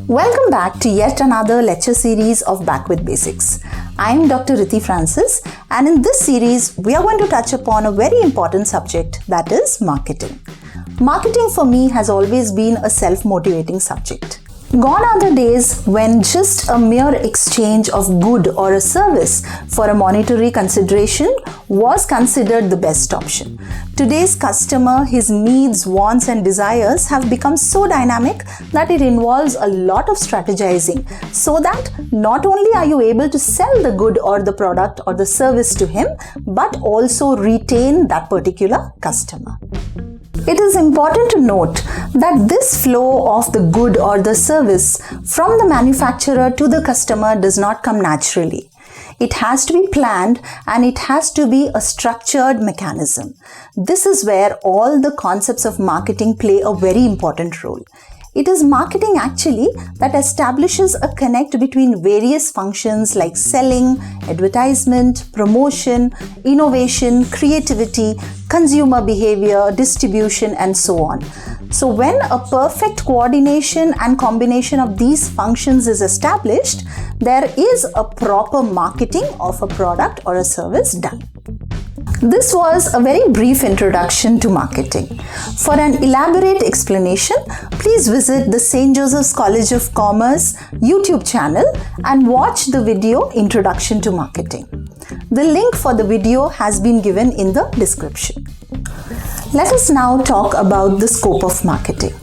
Welcome back to yet another lecture series of Back with Basics. I am Dr. Rithi Francis, and in this series we are going to touch upon a very important subject, that is marketing. Marketing for me has always been a self-motivating subject. Gone are the days when just a mere exchange of good or a service for a monetary consideration was considered the best option. Today's customer, his needs, wants and desires have become so dynamic that it involves a lot of strategizing, so that not only are you able to sell the good or the product or the service to him, but also retain that particular customer. It is important to note that this flow of the good or the service from the manufacturer to the customer does not come naturally. It has to be planned and it has to be a structured mechanism. This is where all the concepts of marketing play a very important role. It is marketing actually that establishes a connect between various functions like selling, advertisement, promotion, innovation, creativity, consumer behavior, distribution, and so on. So when a perfect coordination and combination of these functions is established, there is a proper marketing of a product or a service done. This was a very brief introduction to marketing. For an elaborate explanation, please visit the St. Joseph's College of Commerce YouTube channel and watch the video Introduction to Marketing. The link for the video has been given in the description. Let us now talk about the scope of marketing.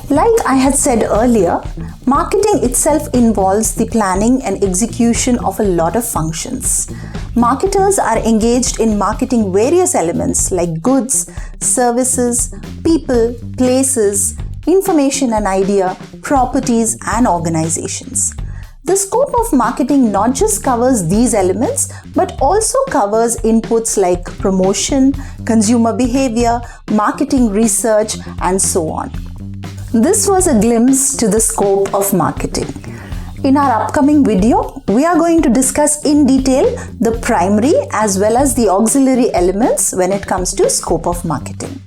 Like I had said earlier, marketing itself involves the planning and execution of a lot of functions. Marketers are engaged in marketing various elements like goods, services, people, places, information and idea, properties, and organizations. The scope of marketing not just covers these elements, but also covers inputs like promotion, consumer behavior, marketing research, and so on. This was a glimpse to the scope of marketing. In our upcoming video, we are going to discuss in detail the primary as well as the auxiliary elements when it comes to scope of marketing.